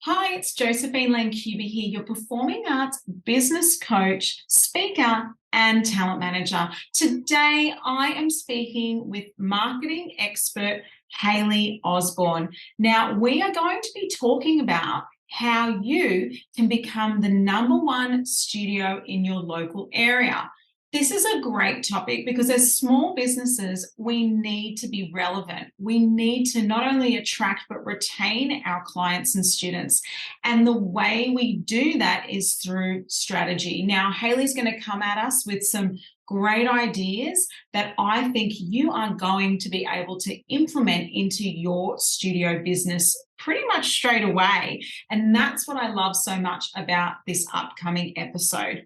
Hi, it's Josephine Lancuba here, your performing arts business coach, speaker, and talent manager. Today, I am speaking with marketing expert Hayley Osborne. Now, we are going to be talking about how you can become the #1 studio in your local area. This is a great topic because as small businesses, we need to be relevant. We need to not only attract but retain our clients and students. And the way we do that is through strategy. Now, Hayley's going to come at us with some great ideas that I think you are going to be able to implement into your studio business pretty much straight away. And that's what I love so much about this upcoming episode.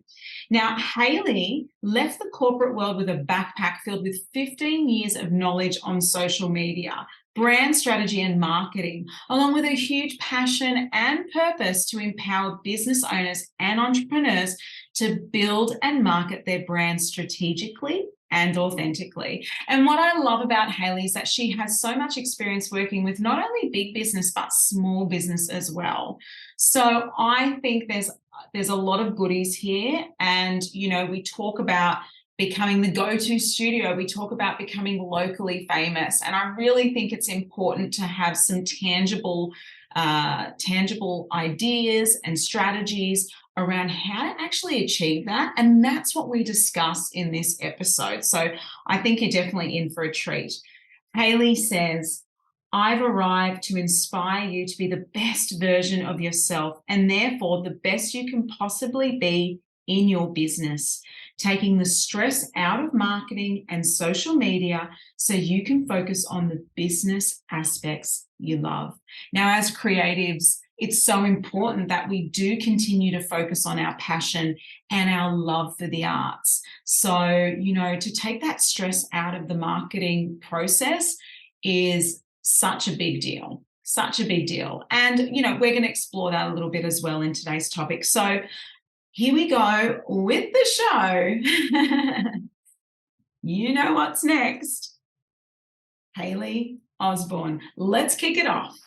Now, Hayley left the corporate world with a backpack filled with 15 years of knowledge on social media, brand strategy and marketing, along with a huge passion and purpose to empower business owners and entrepreneurs to build and market their brands strategically and authentically. And what I love about Hayley is that she has so much experience working with not only big business, but small business as well. So I think there's a lot of goodies here. And, we talk about becoming the go-to studio. We talk about becoming locally famous. And I really think it's important to have some tangible ideas and strategies around how to actually achieve that. And that's what we discuss in this episode. So I think you're definitely in for a treat. Hayley says, I've arrived to inspire you to be the best version of yourself and therefore the best you can possibly be in your business, taking the stress out of marketing and social media so you can focus on the business aspects you love. Now, as creatives, it's so important that we do continue to focus on our passion and our love for the arts. So, to take that stress out of the marketing process is such a big deal, such a big deal. And, we're going to explore that a little bit as well in today's topic. So here we go with the show. You know what's next. Hayley Osborne. Let's kick it off.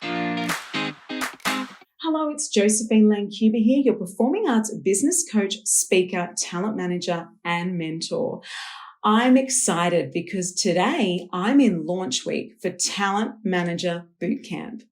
Hello, it's Josephine Lancuba here, your performing arts business coach, speaker, talent manager, and mentor. I'm excited because today I'm in launch week for Talent Manager Bootcamp.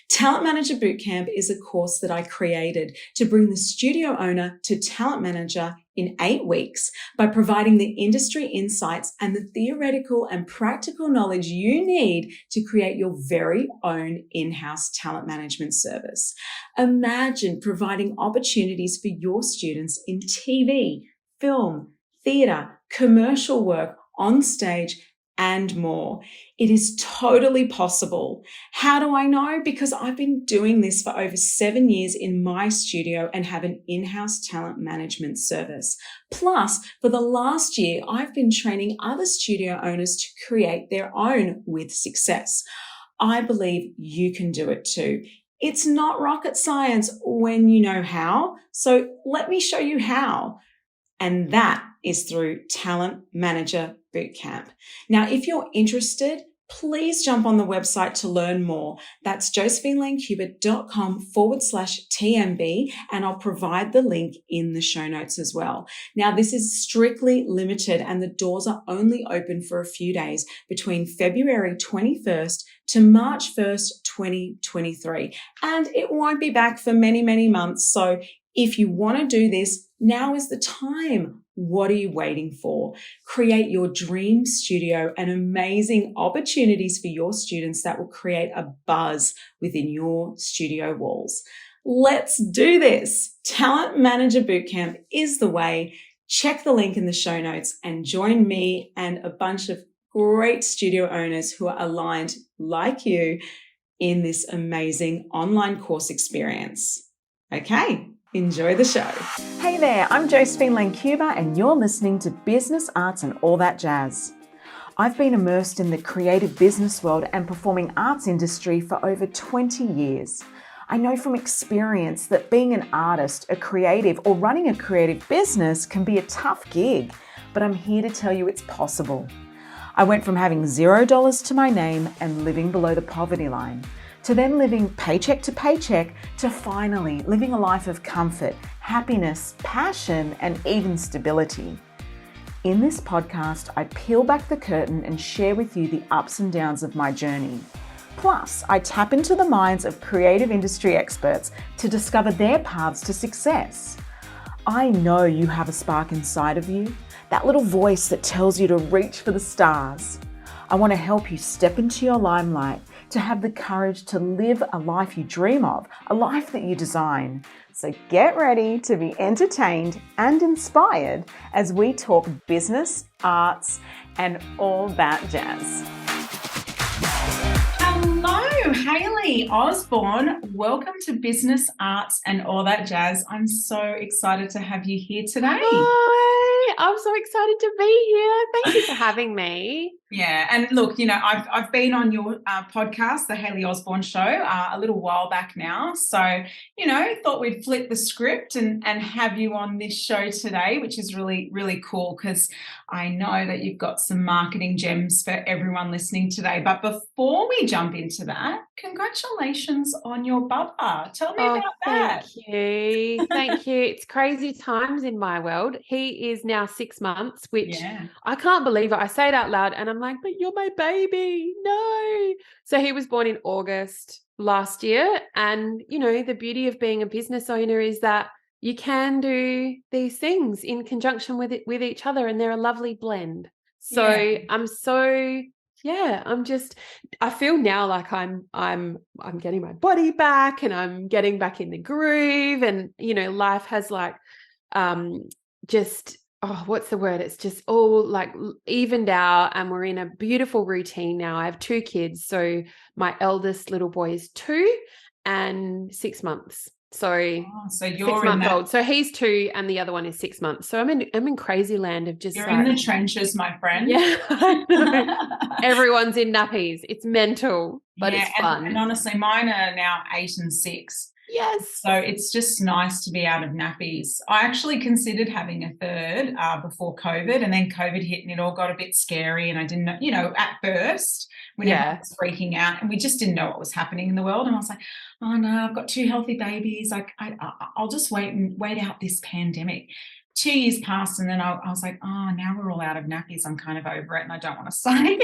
Talent Manager Bootcamp is a course that I created to bring the studio owner to talent manager in 8 weeks by providing the industry insights and the theoretical and practical knowledge you need to create your very own in-house talent management service. Imagine providing opportunities for your students in TV, film, theatre, commercial work, on stage, and more. It is totally possible. How do I know? Because I've been doing this for over 7 years in my studio and have an in-house talent management service. Plus, for the last year, I've been training other studio owners to create their own with success. I believe you can do it too. It's not rocket science when you know how. So let me show you how. And that is through Talent Manager Bootcamp. Now, if you're interested, please jump on the website to learn more. That's josephinelancuba.com/TMB, and I'll provide the link in the show notes as well. Now, this is strictly limited and the doors are only open for a few days between February 21st to March 1st, 2023. And it won't be back for many, many months. So if you want to do this, now is the time. What are you waiting for? Create your dream studio and amazing opportunities for your students that will create a buzz within your studio walls. Let's do this. Talent Manager Bootcamp is the way. Check the link in the show notes and join me and a bunch of great studio owners who are aligned like you in this amazing online course experience. Okay. Enjoy the show. Hey there, I'm Josephine Lancuba and you're listening to Business, Arts and All That Jazz. I've been immersed in the creative business world and performing arts industry for over 20 years. I know from experience that being an artist, a creative, or running a creative business can be a tough gig, but I'm here to tell you it's possible. I went from having $0 to my name and living below the poverty line to then living paycheck to paycheck, to finally living a life of comfort, happiness, passion, and even stability. In this podcast, I peel back the curtain and share with you the ups and downs of my journey. Plus, I tap into the minds of creative industry experts to discover their paths to success. I know you have a spark inside of you, that little voice that tells you to reach for the stars. I want to help you step into your limelight, to have the courage to live a life you dream of, a life that you design. So get ready to be entertained and inspired as we talk business, arts, and all that jazz. Hello, Hayley Osborne. Welcome to Business, Arts, and All That Jazz. I'm so excited to have you here today. Hi, I'm so excited to be here. Thank you for having me. Yeah, and look, I've been on your podcast, the Haley Osborne Show, a little while back now. So, thought we'd flip the script and have you on this show today, which is really, really cool because I know that you've got some marketing gems for everyone listening today. But before we jump into that, congratulations on your bubba. Tell me about that. Thank you. Thank you. It's crazy times in my world. He is now 6 months, which I can't believe it. I say it out loud and I'm like, but you're my baby. No. So he was born in August last year. And, the beauty of being a business owner is that you can do these things in conjunction with each other, and they're a lovely blend. So I feel now like I'm getting my body back and I'm getting back in the groove, and life has what's the word? It's just all like evened out, and we're in a beautiful routine now. I have 2 kids. So my eldest little boy is 2 and 6 months. So you're 6 months old. So he's 2 and the other one is 6 months. So I'm in crazy land of just. You're in the trenches, my friend. Yeah. Everyone's in nappies. It's mental, but it's fun. And honestly, mine are now 8 and 6. Yes. So it's just nice to be out of nappies. I actually considered having a third before COVID, and then COVID hit and it all got a bit scary, and I didn't know, at first when everyone was freaking out and we just didn't know what was happening in the world. And I was like, oh no, I've got 2 healthy babies. Like I'll just wait out this pandemic. 2 years passed, and then I was like, oh, now we're all out of nappies. I'm kind of over it and I don't want to say.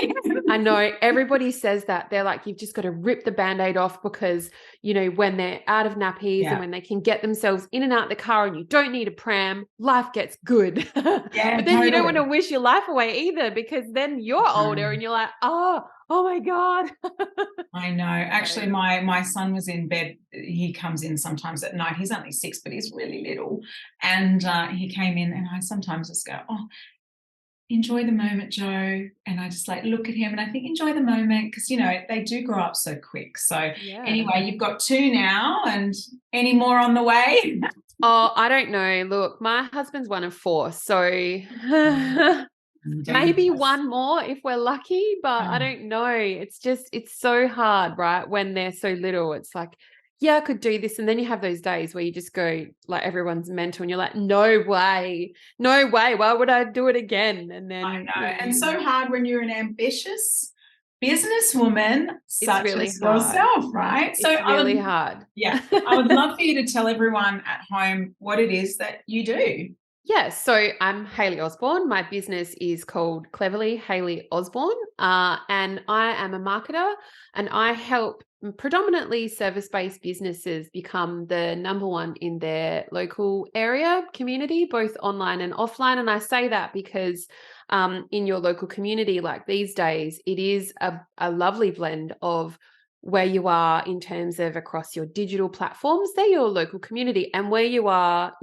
I know everybody says that. They're like, you've just got to rip the Band-Aid off because, when they're out of nappies and when they can get themselves in and out the car and you don't need a pram, life gets good. But then you don't want to wish your life away either, because then you're older and you're like, oh my God. I know. Actually, my son was in bed. He comes in sometimes at night. He's only 6, but he's really little. And he came in, and I sometimes just go, oh, enjoy the moment, Joe. And I just look at him and I think, enjoy the moment, because, they do grow up so quick. So anyway, you've got 2 now, and any more on the way? Oh, I don't know. Look, my husband's 1 of 4. So maybe 1 more if we're lucky, but I don't know. It's so hard, right? When they're so little, it's like, I could do this. And then you have those days where you just go like everyone's mental and you're like, no way. Why would I do it again? And then I know. And so hard when you're an ambitious businesswoman such as yourself, right? So it's really hard. Yeah. I would love for you to tell everyone at home what it is that you do. Yes, so I'm Hayley Osborne. My business is called Cleverly Hayley Osborne, and I am a marketer, and I help predominantly service-based businesses become the #1 in their local area community, both online and offline. And I say that because in your local community, like these days, it is a lovely blend of where you are in terms of across your digital platforms. They're your local community, and where you are,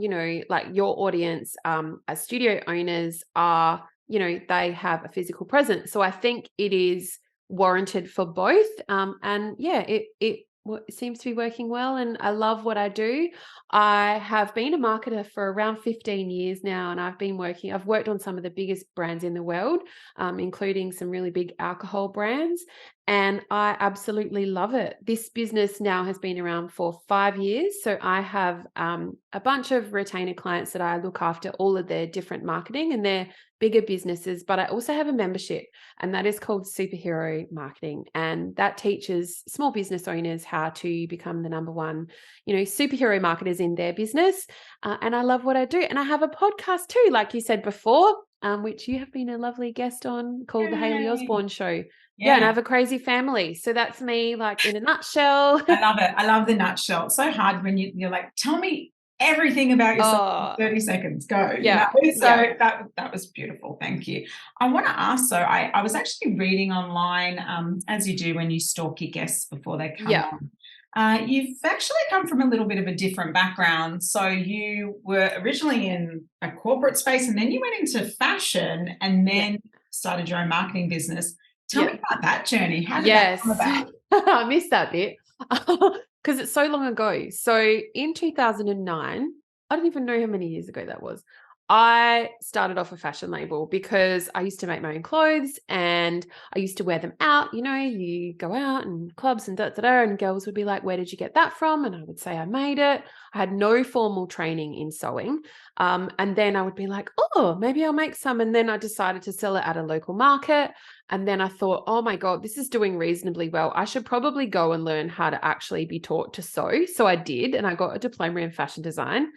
like your audience as studio owners are, they have a physical presence. So I think it is warranted for both. It seems to be working well, and I love what I do. I have been a marketer for around 15 years now, and I've worked on some of the biggest brands in the world, including some really big alcohol brands. and I absolutely love it. This business now has been around for 5 years. So I have a bunch of retainer clients that I look after all of their different marketing, and they're bigger businesses, but I also have a membership, and that is called Superhero Marketing. And that teaches small business owners how to become the number one, superhero marketers in their business. And I love what I do. And I have a podcast too, like you said before, which you have been a lovely guest on, called The Hayley Yay. Osborne Show. Yeah, and I Yeah. have a crazy family. So that's me, like, in a nutshell. I love it. I love the nutshell. It's so hard when you're like, tell me everything about yourself in Oh, 30 seconds. Go. yeah, So yeah, that was beautiful. Thank you. I want to ask, so I was actually reading online, as you do when you stalk your guests before they come yeah, on. You've actually come from a little bit of a different background. So you were originally in a corporate space, and then you went into fashion, and yeah, then started your own marketing business. Tell me yeah. about that journey. How did that Yes. come about? I missed that bit because it's so long ago. So in 2009, I don't even know how many years ago that was. I started off a fashion label because I used to make my own clothes and I used to wear them out. You go out and clubs and and girls would be like, "Where did you get that from?" And I would say I made it. I had no formal training in sewing. And then I would be like, "Oh, maybe I'll make some." And then I decided to sell it at a local market. And then I thought, oh my God, this is doing reasonably well. I should probably go and learn how to actually be taught to sew. So I did, and I got a diploma in fashion design.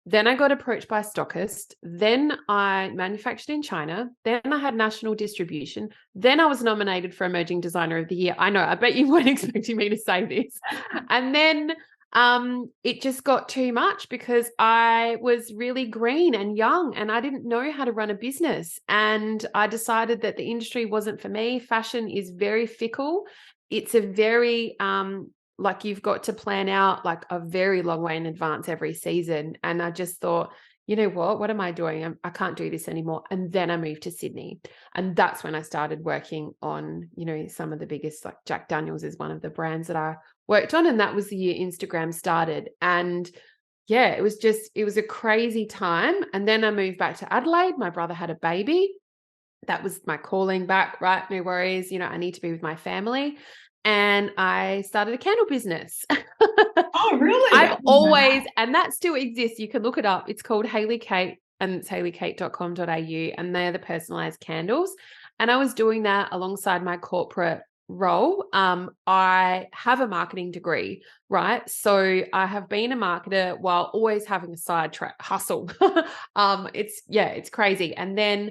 Then I got approached by a stockist. Then I manufactured in China. Then I had national distribution. Then I was nominated for Emerging Designer of the Year. I know, I bet you weren't expecting me to say this. And then it just got too much because I was really green and young and I didn't know how to run a business. And I decided that the industry wasn't for me. Fashion is very fickle. It's a very like, you've got to plan out like a very long way in advance every season. And I just thought, you know what am I doing? I can't do this anymore. And then I moved to Sydney. And that's when I started working on, some of the biggest, like Jack Daniels is one of the brands that I worked on. And that was the year Instagram started. And yeah, it was a crazy time. And then I moved back to Adelaide. My brother had a baby. That was my calling back, right? No worries. I need to be with my family. And I started a candle business. Oh, really? I I've didn't know always, that. and that still exists. You can look it up. It's called Hayley Kate, and it's haylykate.com.au, and they're the personalized candles. And I was doing that alongside my corporate role. I have a marketing degree, right? So I have been a marketer while always having a side hustle. It's crazy. And then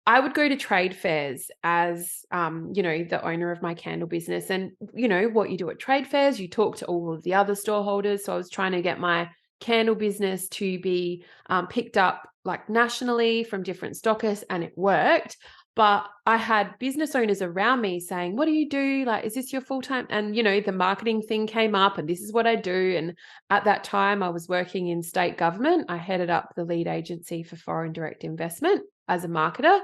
I would go to trade fairs as, the owner of my candle business. And, what you do at trade fairs, you talk to all of the other store holders. So I was trying to get my candle business to be picked up like nationally from different stockists, and it worked. But I had business owners around me saying, "What do you do? Like, is this your full-time?" And, the marketing thing came up, and this is what I do. And at that time, I was working in state government. I headed up the lead agency for foreign direct investment as a marketer.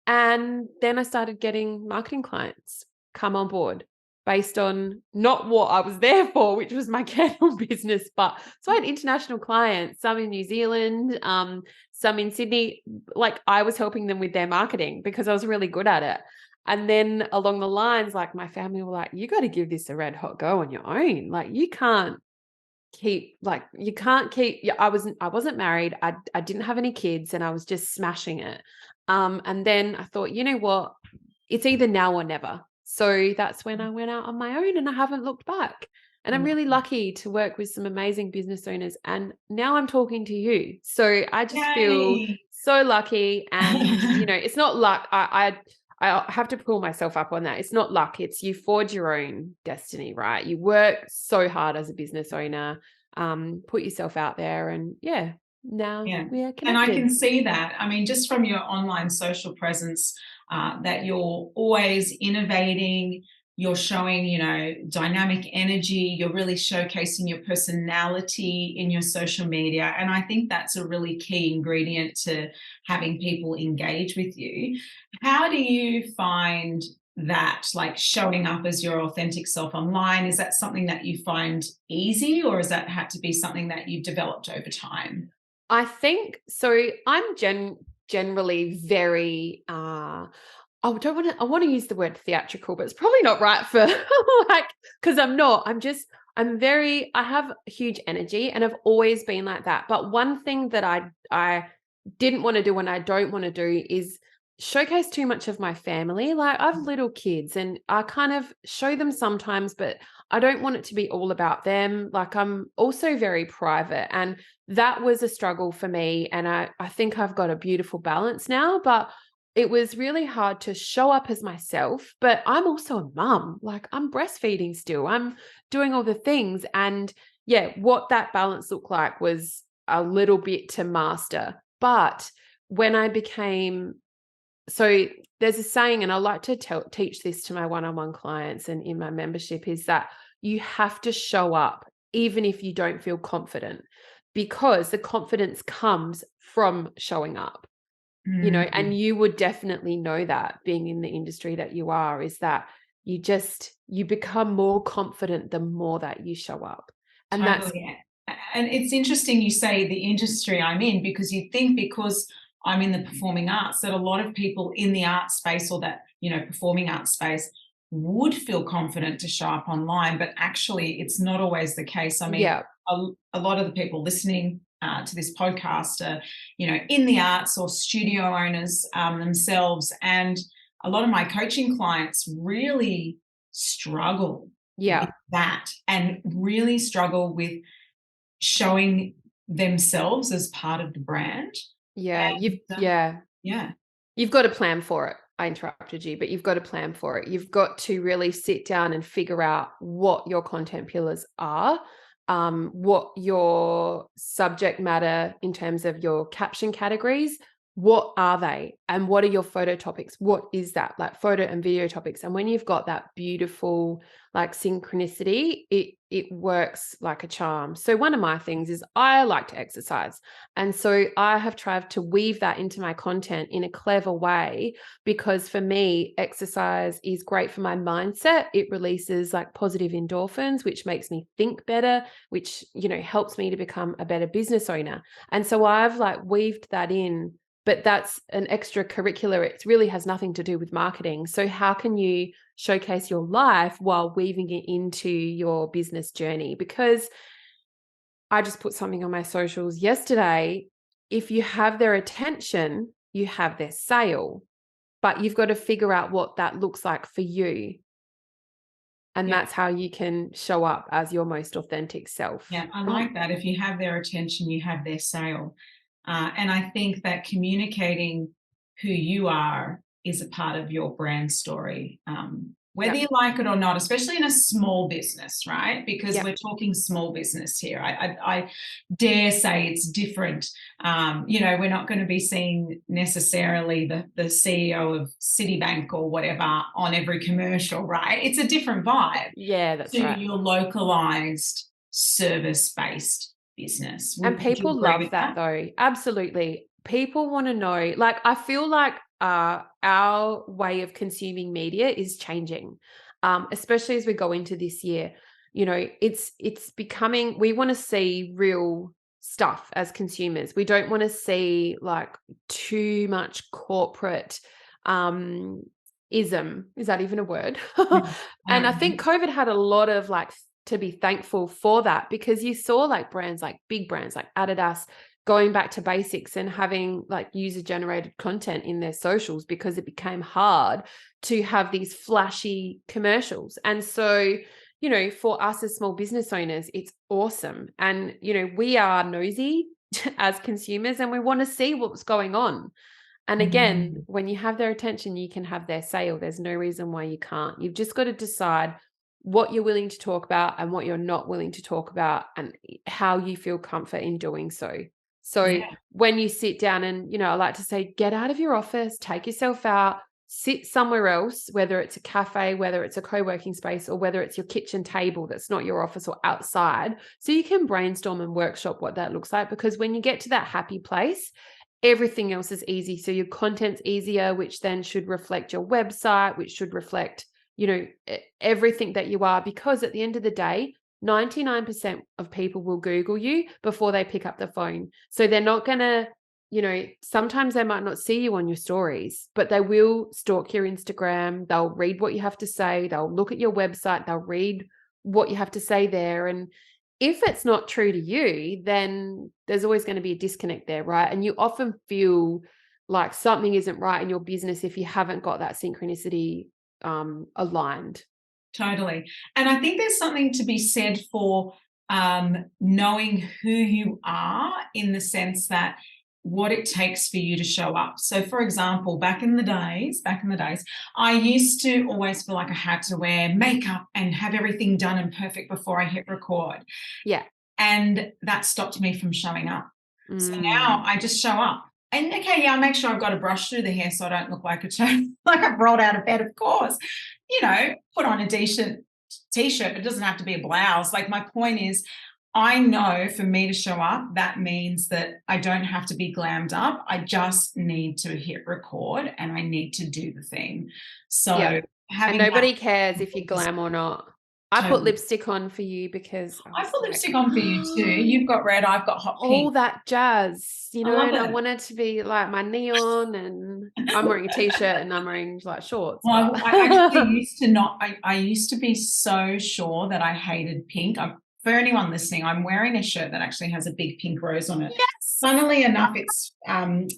And then I started getting marketing clients come on board based on not what I was there for, which was my candle business. But so I had international clients, some in New Zealand, some in Sydney. Like, I was helping them with their marketing because I was really good at it. And then along the lines, like, my family were like, "You got to give this a red hot go on your own. Like, you can't keep, yeah, I wasn't married. I didn't have any kids, and I was just smashing it. And then I thought, you know what? It's either now or never. So that's when I went out on my own, and I haven't looked back. And I'm really lucky to work with some amazing business owners. And now I'm talking to you. So I just feel Yay. so lucky. And, it's not luck. I have to pull myself up on that. It's not luck. It's you forge your own destiny, right? You work so hard as a business owner, put yourself out there, and now Yeah. we are And I connected. can see that. I mean, just from your online social presence, that you're always innovating, you're showing, dynamic energy, you're really showcasing your personality in your social media. And I think that's a really key ingredient to having people engage with you. How do you find that, like, showing up as your authentic self online? Is that something that you find easy, or has that had to be something that you've developed over time? I think so. I'm generally very I want to use the word theatrical, but it's probably not right for like, because I have huge energy and I've always been like that. But one thing that I didn't want to do and I don't want to do is showcase too much of my family. Like I have little kids and I kind of show them sometimes, but I don't want it to be all about them. Like I'm also very private, and that was a struggle for me. And I think I've got a beautiful balance now, but it was really hard to show up as myself, but I'm also a mum. Like I'm breastfeeding still. I'm doing all the things. And yeah, what that balance looked like was a little bit to master. But when I became, so there's a saying, and I like to teach this to my one-on-one clients and in my membership, is that you have to show up even if you don't feel confident, because the confidence comes from showing up. And you would definitely know that, being in the industry that you are, is that you become more confident the more that you show up. And Totally. And it's interesting you say the industry I'm in, because you think because I'm in the performing arts that a lot of people in the art space, or that, performing arts space, would feel confident to show up online, but actually it's not always the case. I mean, yeah, a lot of the people listening to this podcast are, in the arts or studio owners themselves. And a lot of my coaching clients really struggle with that, and really struggle with showing themselves as part of the brand. yeah, And, yeah. you've got to plan for it. I interrupted you, but you've got to plan for it. You've got to really sit down and figure out what your content pillars are, what your subject matter in terms of your caption categories, what are they? And what are your photo topics? What is that? Like photo and video topics. And when you've got that beautiful like synchronicity, it works like a charm. So one of my things is I like to exercise. And so I have tried to weave that into my content in a clever way, because for me, exercise is great for my mindset. It releases like positive endorphins, which makes me think better, which, helps me to become a better business owner. And so I've like weaved that in, but that's an extracurricular. It really has nothing to do with marketing. So how can you showcase your life while weaving it into your business journey? Because I just put something on my socials yesterday. If you have their attention, you have their sale, but you've got to figure out what that looks like for you. And that's how you can show up as your most authentic self. Yeah, I like that. If you have their attention, you have their sale. And I think that communicating who you are is a part of your brand story, whether you like it or not, especially in a small business, right? Because we're talking small business here. I dare say it's different. We're not going to be seeing necessarily the CEO of Citibank or whatever on every commercial, right? It's a different vibe. Yeah, that's to right. your localized service-based business. And people love that though. Absolutely. People want to know, like, I feel like our way of consuming media is changing, especially as we go into this year. It's becoming, we want to see real stuff as consumers. We don't want to see like too much corporate ism. Is that even a word? And I think COVID had a lot of like to be thankful for that, because you saw like brands, like big brands like Adidas, going back to basics and having like user generated content in their socials, because it became hard to have these flashy commercials. And so, for us as small business owners, it's awesome. And, we are nosy as consumers and we want to see what's going on. And again, when you have their attention, you can have their sale. There's no reason why you can't. You've just got to decide what you're willing to talk about and what you're not willing to talk about, and how you feel comfort in doing so. So when you sit down and, I like to say, get out of your office, take yourself out, sit somewhere else, whether it's a cafe, whether it's a co-working space, or whether it's your kitchen table that's not your office, or outside, so you can brainstorm and workshop what that looks like. Because when you get to that happy place, everything else is easy. So your content's easier, which then should reflect your website, which should reflect, everything that you are. Because at the end of the day, 99% of people will Google you before they pick up the phone. So they're not going to, sometimes they might not see you on your stories, but they will stalk your Instagram. They'll read what you have to say. They'll look at your website. They'll read what you have to say there. And if it's not true to you, then there's always going to be a disconnect there, right? And you often feel like something isn't right in your business if you haven't got that synchronicity aligned. Totally. And I think there's something to be said for knowing who you are, in the sense that what it takes for you to show up. So for example, back in the days, I used to always feel like I had to wear makeup and have everything done and perfect before I hit record. Yeah. And that stopped me from showing up. So now I just show up. And okay, yeah, I'll make sure I've got a brush through the hair so I don't look like like I've rolled out of bed, of course. Put on a decent t-shirt, but it doesn't have to be a blouse. Like, my point is, I know for me to show up, that means that I don't have to be glammed up. I just need to hit record and I need to do the thing. So and nobody cares if you glam or not. I put lipstick on for you because I put lipstick on for you too. You've got red, I've got hot pink. All that jazz, and I wanted to be like my neon, and I'm wearing a t-shirt and I'm wearing like shorts. Well, I actually used to not. I used to be so sure that I hated pink. For anyone listening, I'm wearing a shirt that actually has a big pink rose on it. Yes. Funnily enough, it's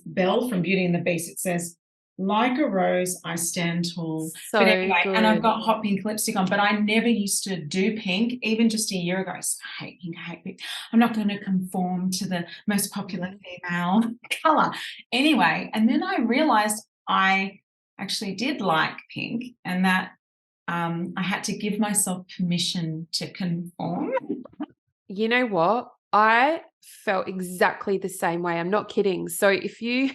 Belle from Beauty and the Beast. It says, "Like a rose, I stand tall." So but anyway, good. And I've got hot pink lipstick on, but I never used to do pink, even just a year ago. So I hate pink, I'm not going to conform to the most popular female color. Anyway, and then I realized I actually did like pink, and that I had to give myself permission to conform. You know what? I felt exactly the same way. I'm not kidding. So if you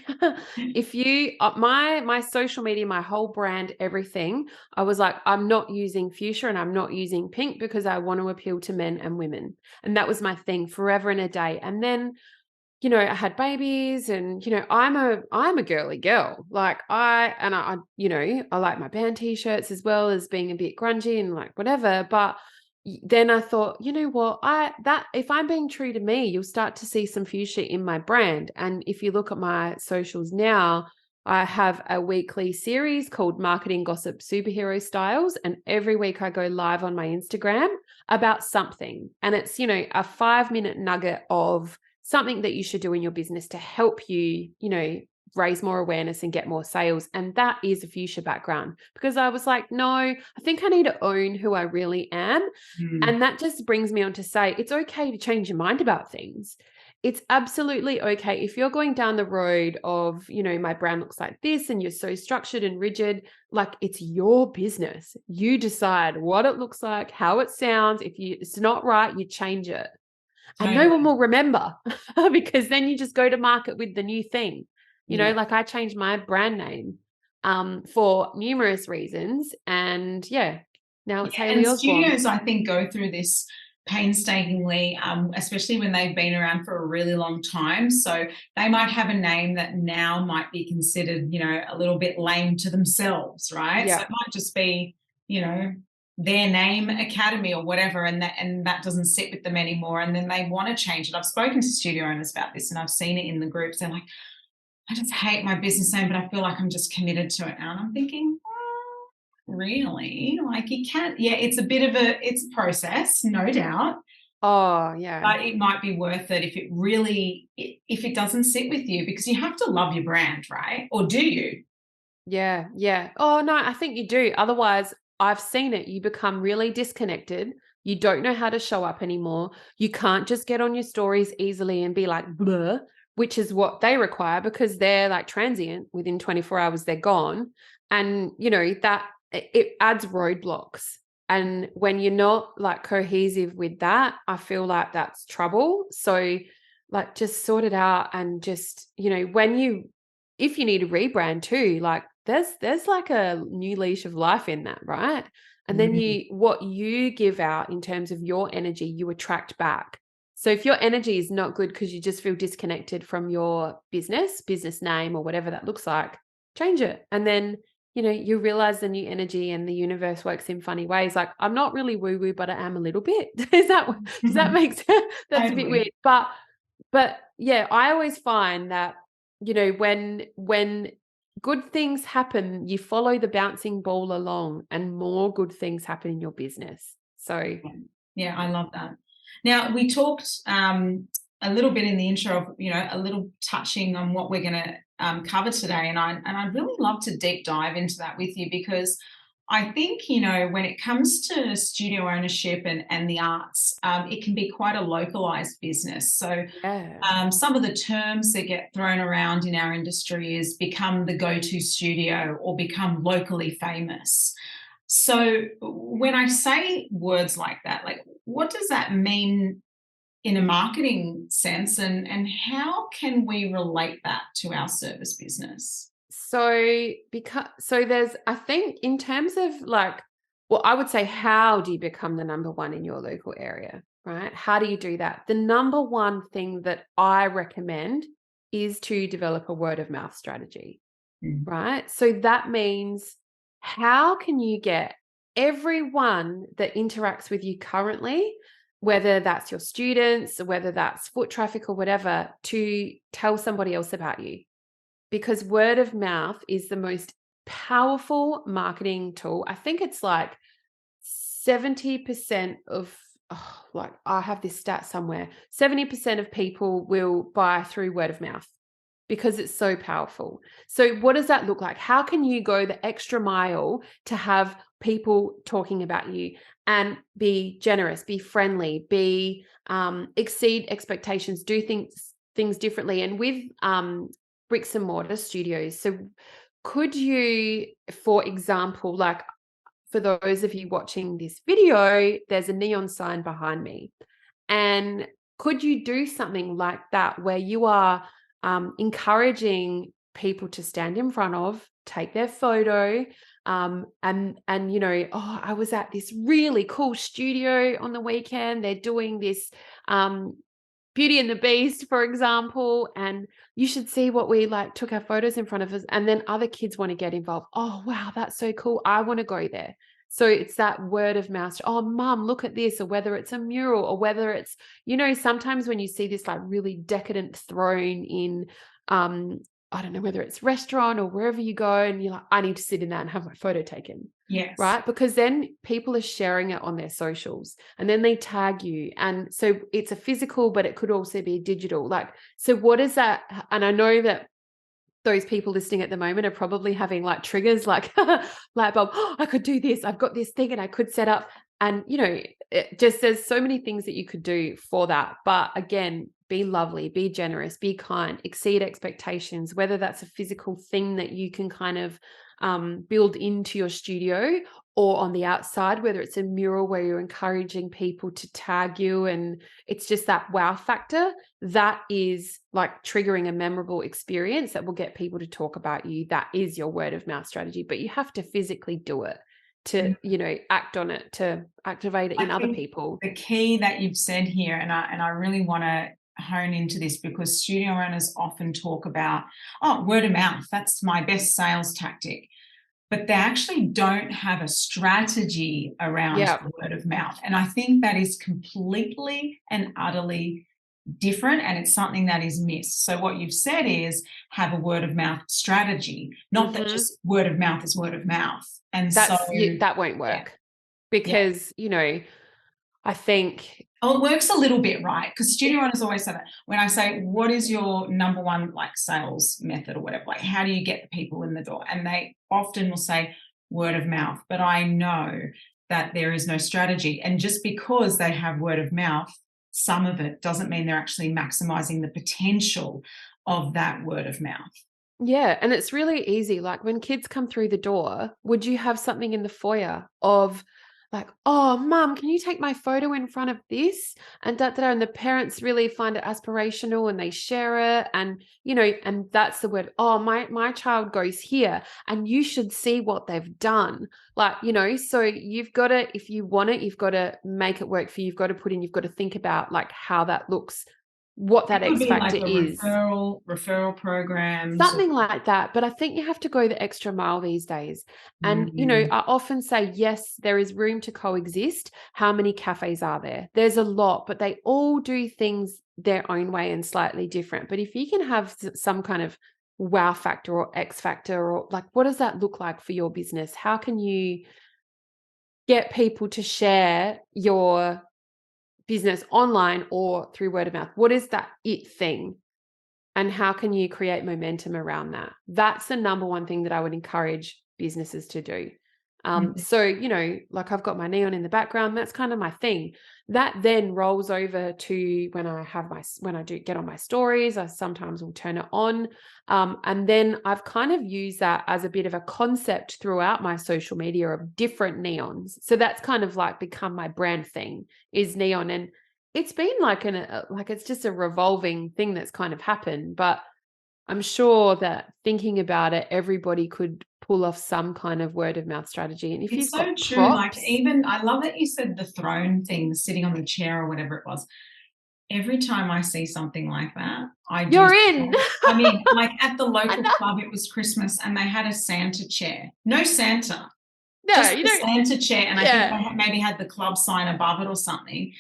my social media, my whole brand, everything, I was like, I'm not using fuchsia and I'm not using pink because I want to appeal to men and women. And that was my thing forever and a day. And then, I had babies, and, I'm a girly girl. Like I like my band t-shirts as well as being a bit grungy and like whatever. But then I thought, you know what, if I'm being true to me, you'll start to see some fuchsia in my brand. And if you look at my socials now, I have a weekly series called Marketing Gossip Superhero Styles. And every week I go live on my Instagram about something. And it's, a 5-minute nugget of something that you should do in your business to help you, raise more awareness and get more sales. And that is a fuchsia background, because I was like, no, I think I need to own who I really am. And that just brings me on to say, it's okay to change your mind about things. It's absolutely okay. If you're going down the road of, my brand looks like this and you're so structured and rigid, like, it's your business. You decide what it looks like, how it sounds. If it's not right, you change it. And no one will remember because then you just go to market with the new thing. Like I changed my brand name for numerous reasons. And now it's Hayley Osborne. Studios, I think, go through this painstakingly, especially when they've been around for a really long time. So they might have a name that now might be considered, a little bit lame to themselves, right? Yeah. So it might just be, their name Academy or whatever, and that doesn't sit with them anymore. And then they want to change it. I've spoken to studio owners about this, and I've seen it in the groups. They're like, I just hate my business name, but I feel like I'm just committed to it now. And I'm thinking, really? Like, you can't, it's a process, no doubt. Oh, yeah. But it might be worth it if it doesn't sit with you, because you have to love your brand, right? Or do you? Yeah. Yeah. Oh, no, I think you do. Otherwise, I've seen it. You become really disconnected. You don't know how to show up anymore. You can't just get on your stories easily and be like, blah, which is what they require, because they're like transient. Within 24 hours, they're gone. And, that it adds roadblocks. And when you're not like cohesive with that, I feel like that's trouble. So like, just sort it out, and just, if you need a rebrand too, like there's like a new leash of life in that, right? And then what you give out in terms of your energy, you attract back. So if your energy is not good because you just feel disconnected from your business name or whatever that looks like, change it. And then, you realize the new energy, and the universe works in funny ways. Like, I'm not really woo-woo, but I am a little bit. Does that make sense? That's totally. A bit weird. But yeah, I always find that you know, when good things happen, you follow the bouncing ball along and more good things happen in your business. So yeah, I love that. Now, we talked a little bit in the intro of, a little touching on what we're going to cover today. And I'd really love to deep dive into that with you, because I think, when it comes to studio ownership and the arts, it can be quite a localized business. So yeah. some of the terms that get thrown around in our industry is become the go-to studio or become locally famous. So when I say words like that, like, what does that mean in a marketing sense, and how can we relate that to our service business? So there's, I think, in terms of like, well, I would say, how do you become the number one in your local area, right? How do you do that? The number one thing that I recommend is to develop a word of mouth strategy, Mm. right? So that means, how can you get everyone that interacts with you currently, whether that's your students, whether that's foot traffic or whatever, to tell somebody else about you? Because word of mouth is the most powerful marketing tool. I think it's like 70% of, like, I have this stat somewhere, 70% of people will buy through word of mouth because it's so powerful. So what does that look like? How can you go the extra mile to have people talking about you and be generous, be friendly, be exceed expectations, do things differently? And with bricks and mortar studios, so could you, for example, like, for those of you watching this video, there's a neon sign behind me. And could you do something like that, where you are encouraging people to stand in front of, take their photo, and oh, I was at this really cool studio on the weekend. They're doing this Beauty and the Beast, for example, and you should see what we like took our photos in front of us. And then other kids want to get involved. Oh, wow, that's so cool. I want to go there. So it's that word of mouth. Oh, mum, look at this. Or whether it's a mural, or whether it's, sometimes when you see this like really decadent throne in, I don't know, whether it's restaurant or wherever you go, and you're like, I need to sit in that and have my photo taken. Yes. Right. Because then people are sharing it on their socials, and then they tag you. And so it's a physical, but it could also be digital. Like, so what is that? And I know that those people listening at the moment are probably having like triggers, like light bulb, oh, I could do this. I've got this thing and I could set up. And, there's so many things that you could do for that. But again, be lovely, be generous, be kind, exceed expectations, whether that's a physical thing that you can kind of build into your studio, or on the outside, whether it's a mural where you're encouraging people to tag you, and it's just that wow factor that is like triggering a memorable experience that will get people to talk about you. That is your word of mouth strategy, but you have to physically do it to, act on it, to activate it in other people. The key that you've said here, and I really want to hone into this, because studio owners often talk about, oh, word of mouth, that's my best sales tactic. But they actually don't have a strategy around the word of mouth. And I think that is completely and utterly different, and it's something that is missed. So what you've said is have a word of mouth strategy, not that just word of mouth is word of mouth. And that won't work, because, I think. Oh, it works a little bit, right? Because studio owners always say that. When I say, what is your number one like sales method or whatever, like how do you get the people in the door? And they often will say word of mouth, but I know that there is no strategy. And just because they have word of mouth, some of it doesn't mean they're actually maximizing the potential of that word of mouth. Yeah. And it's really easy. Like, when kids come through the door, would you have something in the foyer of like, oh, mum, can you take my photo in front of this? And and the parents really find it aspirational and they share it. And, and that's the word, oh, my child goes here and you should see what they've done. Like, so you've got to, if you want it, you've got to make it work for you. You've got to you've got to think about like how that looks, what that X factor like is. Referral programs. Something like that. But I think you have to go the extra mile these days. And, I often say, yes, there is room to coexist. How many cafes are there? There's a lot, but they all do things their own way and slightly different. But if you can have some kind of wow factor or X factor, or like, what does that look like for your business? How can you get people to share your business online or through word of mouth? What is that it thing? And how can you create momentum around that? That's the number one thing that I would encourage businesses to do. So, like I've got my neon in the background, that's kind of my thing. That then rolls over to when I do get on my stories, I sometimes will turn it on. And then I've kind of used that as a bit of a concept throughout my social media of different neons. So that's kind of like become my brand thing, is neon. And it's been like it's just a revolving thing that's kind of happened, but I'm sure that thinking about it, everybody could pull off some kind of word of mouth strategy. And if It's you've so got true. Like, props, even I love that you said the throne thing, sitting on the chair or whatever it was. Every time I see something like that, I do. you're in. I mean, like at the local club, it was Christmas and they had a Santa chair. No Santa, No, just you the don't. Santa chair. And I think Yeah. they maybe had the club sign above it or something.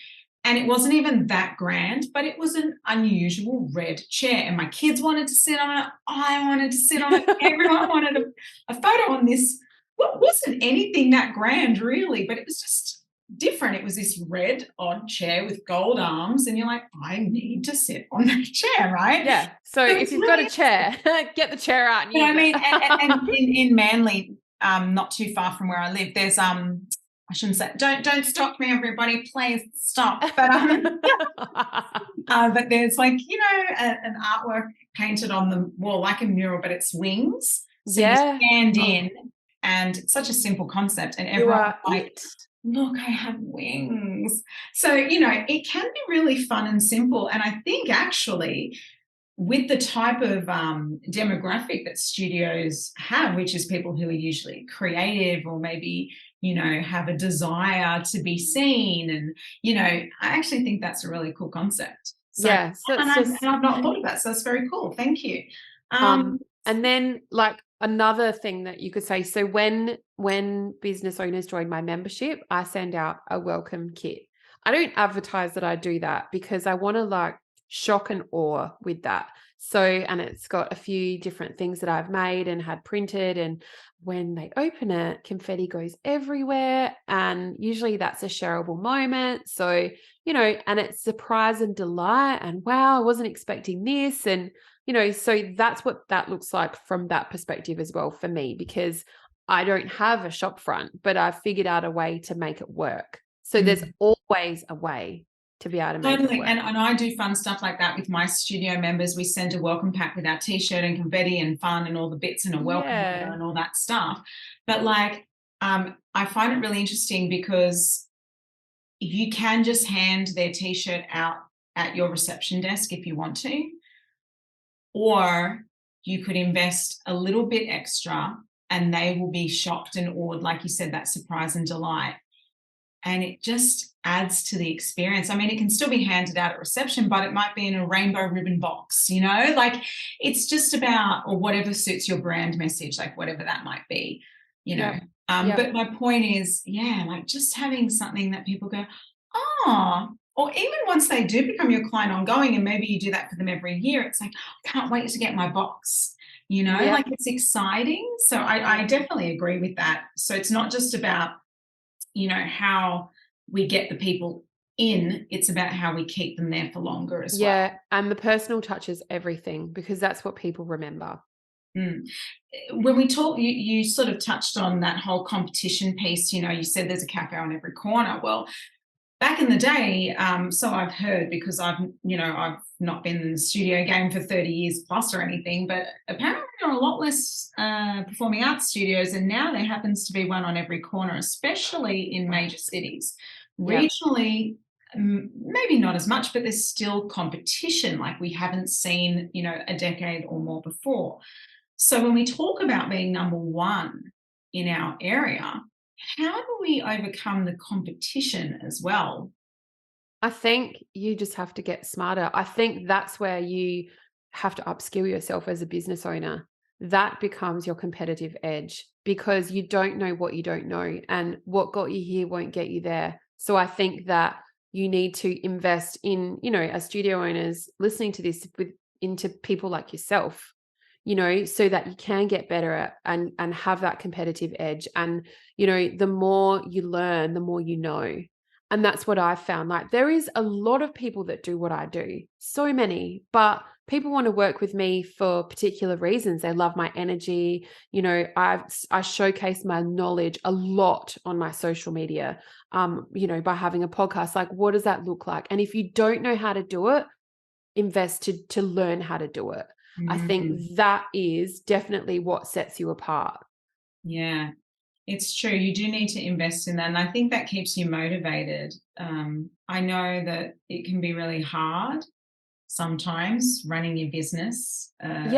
And it wasn't even that grand, but it was an unusual red chair. And my kids wanted to sit on it. I wanted to sit on it. Everyone wanted a photo on this. Well, it wasn't anything that grand, really, but it was just different. It was this red, odd chair with gold arms. And you're like, I need to sit on that chair, right? Yeah. So if you've got a chair, get the chair out and use I mean, it. and in Manly, not too far from where I live, there's I shouldn't say, don't stop me, everybody, please stop. But there's like, an artwork painted on the wall like a mural, but it's wings. So you stand in, and it's such a simple concept, and everyone's like, look, I have wings. So, it can be really fun and simple. And I think actually, with the type of demographic that studios have, which is people who are usually creative or maybe, have a desire to be seen. And, I actually think that's a really cool concept. So, yeah. So and I've not thought of that. So that's very cool. Thank you. And then like another thing that you could say, so when business owners join my membership, I send out a welcome kit. I don't advertise that I do that because I want to like shock and awe with that. So, and it's got a few different things that I've made and had printed, and when they open it, confetti goes everywhere, and usually that's a shareable moment. So, and it's surprise and delight, and wow, I wasn't expecting this. And so that's what that looks like from that perspective as well for me, because I don't have a shop front, but I've figured out a way to make it work. So there's always a way to be able to make it work. And I do fun stuff like that with my studio members. We send a welcome pack with our t-shirt and confetti and fun and all the bits and a welcome letter and all that stuff. But like, I find it really interesting because you can just hand their t-shirt out at your reception desk if you want to, or you could invest a little bit extra and they will be shocked and awed, like you said, that surprise and delight. And it just adds to the experience. I mean, it can still be handed out at reception, but it might be in a rainbow ribbon box, like it's just about, or whatever suits your brand message, like whatever that might be, But my point is, like just having something that people go, oh, or even once they do become your client ongoing, and maybe you do that for them every year, it's like, oh, I can't wait to get my box, like it's exciting. So I definitely agree with that. So it's not just about, how we get the people in, it's about how we keep them there for longer as well. Yeah, and the personal touch is everything, because that's what people remember. When we talk, you sort of touched on that whole competition piece. You said there's a cafe on every corner. Well, back in the day, so I've heard, because I've not been in the studio game for 30 years plus or anything, but apparently there are a lot less performing arts studios, and now there happens to be one on every corner, especially in major cities. Regionally, maybe not as much, but there's still competition like we haven't seen, a decade or more before. So when we talk about being number one in our area, how do we overcome the competition as well? I think you just have to get smarter. I think that's where you have to upskill yourself as a business owner. That becomes your competitive edge, because you don't know what you don't know, and what got you here won't get you there. So I think that you need to invest in, as studio owners listening to this, into people like yourself, so that you can get better at and have that competitive edge. And, the more you learn, the more you know. And that's what I've found. Like, there is a lot of people that do what I do, so many, but people want to work with me for particular reasons. They love my energy. I showcase my knowledge a lot on my social media, by having a podcast. Like, what does that look like? And if you don't know how to do it, invest to learn how to do it. I think that is definitely what sets you apart. Yeah, it's true. You do need to invest in that. And I think that keeps you motivated. I know that it can be really hard sometimes running your business. And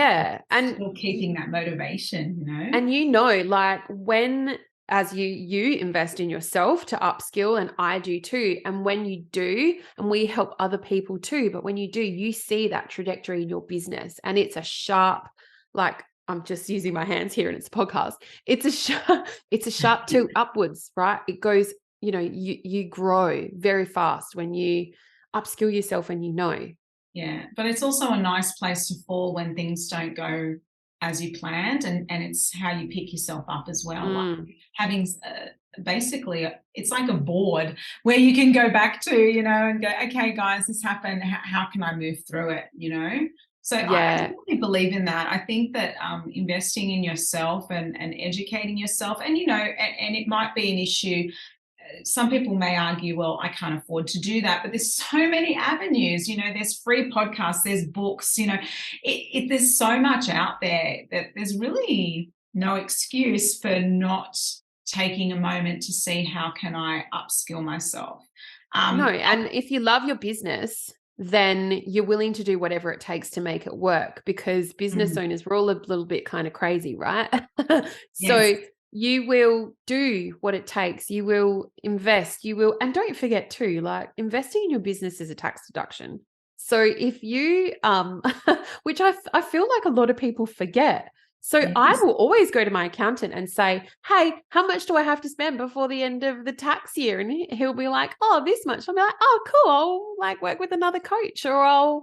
still keeping that motivation, And like, when as you invest in yourself to upskill, and I do too. And when you do, and we help other people too, but when you do, you see that trajectory in your business, and it's a sharp, like, I'm just using my hands here and it's a podcast. It's a sharp tilt upwards, right? It goes, you grow very fast when you upskill yourself and Yeah, but it's also a nice place to fall when things don't go as you planned, and it's how you pick yourself up as well. Like having basically, it's like a board where you can go back to, and go, okay, guys, this happened. How can I move through it? So I definitely believe in that. I think that investing in yourself and educating yourself, and and it might be an issue. Some people may argue, well, I can't afford to do that, but there's so many avenues. There's free podcasts, there's books. There's so much out there that there's really no excuse for not taking a moment to see how can I upskill myself. No, and if you love your business, then you're willing to do whatever it takes to make it work, because business owners, we're all a little bit kind of crazy, right? So yes. You will do what it takes. You will invest. And don't forget too, like, investing in your business is a tax deduction. So if you, which I feel like a lot of people forget. So Yes. I will always go to my accountant and say, hey, how much do I have to spend before the end of the tax year? And he'll be like, oh, this much. I'll be like, oh, cool. I'll like work with another coach, or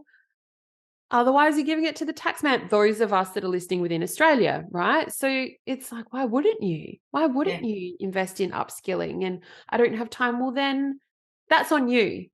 otherwise you're giving it to the tax man. Those of us that are listening within Australia, right? So it's like, why wouldn't you? Why wouldn't you invest in upskilling? And I don't have time. Well, then that's on you.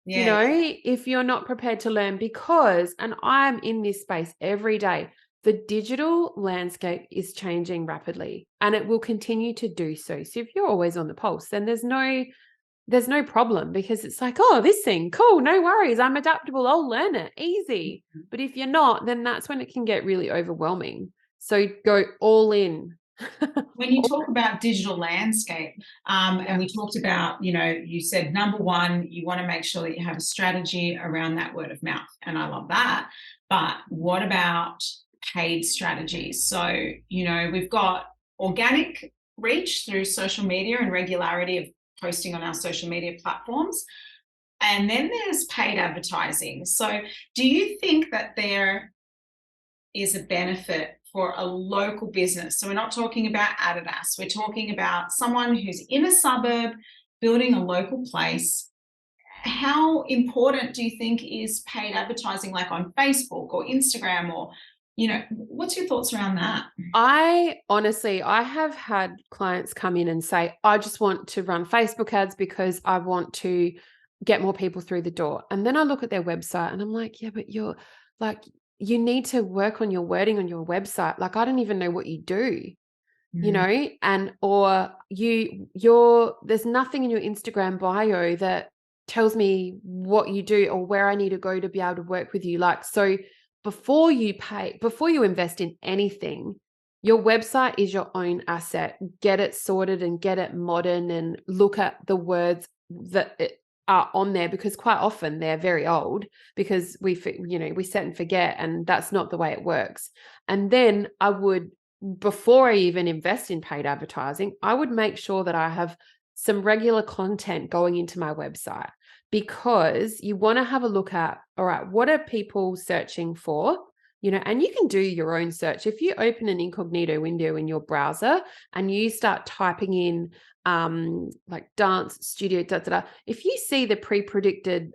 If you're not prepared to learn, and I'm in this space every day, the digital landscape is changing rapidly, and it will continue to do so. So if you're always on the pulse, then there's no problem, because it's like, oh, this thing, cool, no worries, I'm adaptable, I'll learn it, easy. But if you're not, then that's when it can get really overwhelming. So go all in. When you talk about digital landscape, and we talked about, you said number one, you want to make sure that you have a strategy around that word of mouth. And I love that. But what about paid strategies? So, we've got organic reach through social media and regularity of posting on our social media platforms. And then there's paid advertising. So do you think that there is a benefit for a local business? So we're not talking about Adidas. We're talking about someone who's in a suburb building a local place. How important do you think is paid advertising, like on Facebook or Instagram, or, what's your thoughts around that? I have had clients come in and say, I just want to run Facebook ads because I want to get more people through the door. And then I look at their website and I'm like, yeah, but you're like, you need to work on your wording on your website. Like, I don't even know what you do, and, or there's nothing in your Instagram bio that tells me what you do or where I need to go to be able to work with you. Like, so before you invest in anything, your website is your own asset. Get it sorted and get it modern, and look at the words that are on there, because quite often they're very old, because we set and forget, and that's not the way it works. And then before I even invest in paid advertising, I would make sure that I have some regular content going into my website, because you want to have a look at, all right, what are people searching for? and you can do your own search. If you open an incognito window in your browser and you start typing in like dance studio, if you see the pre-predicted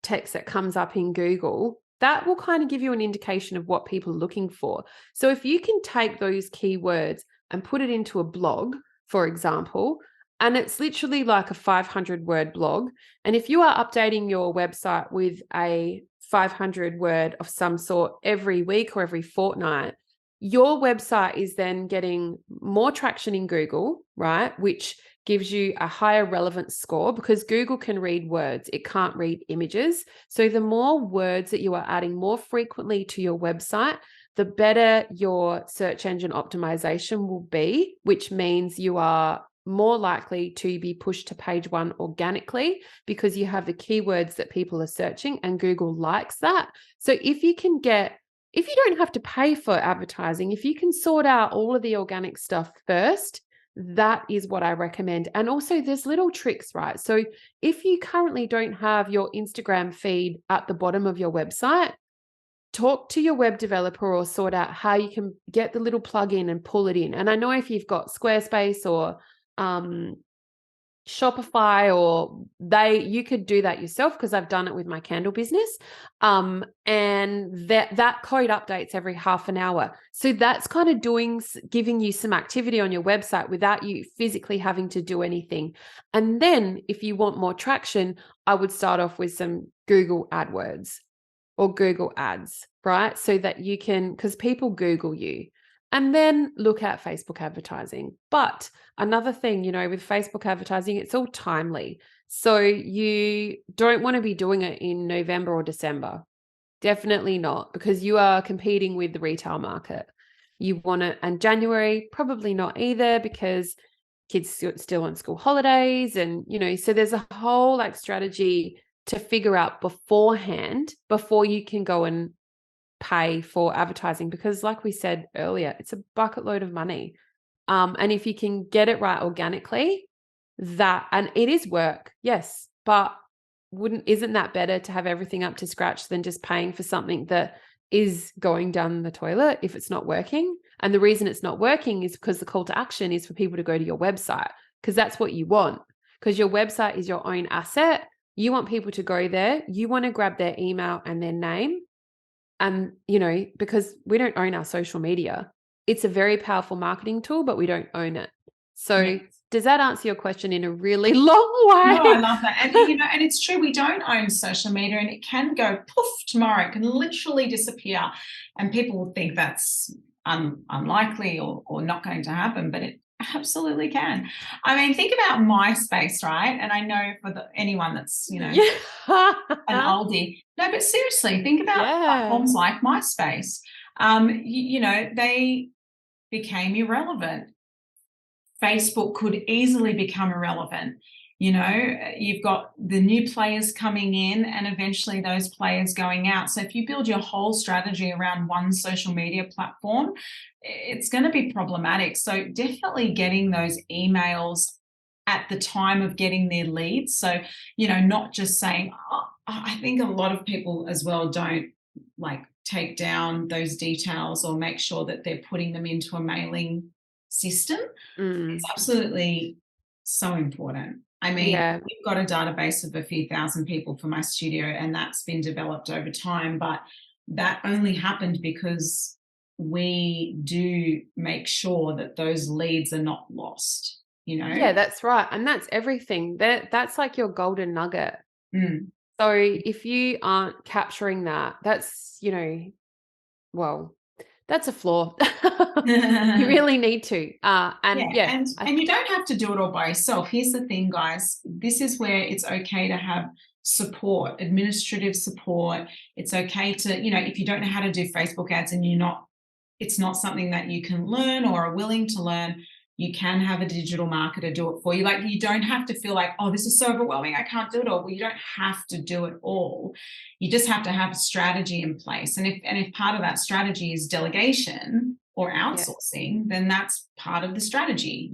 text that comes up in Google, that will kind of give you an indication of what people are looking for. So if you can take those keywords and put it into a blog, for example, and it's literally like a 500-word blog, and if you are updating your website with a 500 word of some sort every week or every fortnight, your website is then getting more traction in Google, right? Which gives you a higher relevance score, because Google can read words. It can't read images. So the more words that you are adding more frequently to your website, the better your search engine optimization will be, which means you are more likely to be pushed to page 1 organically, because you have the keywords that people are searching and Google likes that. So if you don't have to pay for advertising, if you can sort out all of the organic stuff first, that is what I recommend. And also there's little tricks, right? So if you currently don't have your Instagram feed at the bottom of your website, talk to your web developer or sort out how you can get the little plugin and pull it in. And I know if you've got Squarespace or Shopify, or you could do that yourself, because I've done it with my candle business. And that code updates every half an hour. So that's kind of giving you some activity on your website without you physically having to do anything. And then if you want more traction, I would start off with some Google AdWords or Google Ads, right? So that you can, because people Google you, and then look at Facebook advertising. But another thing, with Facebook advertising, it's all timely. So you don't want to be doing it in November or December. Definitely not, because you are competing with the retail market. You want it, and January, probably not either, because kids still on school holidays. And, so there's a whole strategy to figure out beforehand before you can go and pay for advertising, because like we said earlier, it's a bucket load of money. And if you can get it right organically, and it is work, yes, but isn't that better to have everything up to scratch than just paying for something that is going down the toilet if it's not working? And the reason it's not working is because the call to action is for people to go to your website, because that's what you want, because your website is your own asset. You want people to go there. You want to grab their email and their name. And, because we don't own our social media, it's a very powerful marketing tool, but we don't own it. So Yes. Does that answer your question in a really long way? No, I love that. And, and it's true, we don't own social media, and it can go poof tomorrow. It can literally disappear. And people will think that's unlikely or not going to happen, but it absolutely can. I mean, think about MySpace, right? And I know for anyone that's, an oldie. No, but seriously, think about platforms like MySpace. They became irrelevant. Facebook could easily become irrelevant. You've got the new players coming in and eventually those players going out. So if you build your whole strategy around one social media platform, it's going to be problematic. So definitely getting those emails at the time of getting their leads. So, not just saying, I think a lot of people as well don't take down those details or make sure that they're putting them into a mailing system. It's absolutely so important. I mean, we've got a database of a few thousand people for my studio, and that's been developed over time, but that only happened because we do make sure that those leads are not lost, Yeah, that's right. And that's everything. That's like your golden nugget. So if you aren't capturing that, that's, well, that's a flaw. You really need to. And you don't have to do it all by yourself. Here's the thing, guys. This is where it's okay to have support, administrative support. It's okay to, if you don't know how to do Facebook ads and it's not something that you can learn or are willing to learn, you can have a digital marketer do it for you. You don't have to feel like, oh, this is so overwhelming, I can't do it all. Well, you don't have to do it all. You just have to have a strategy in place. And if part of that strategy is delegation or outsourcing, then that's part of the strategy,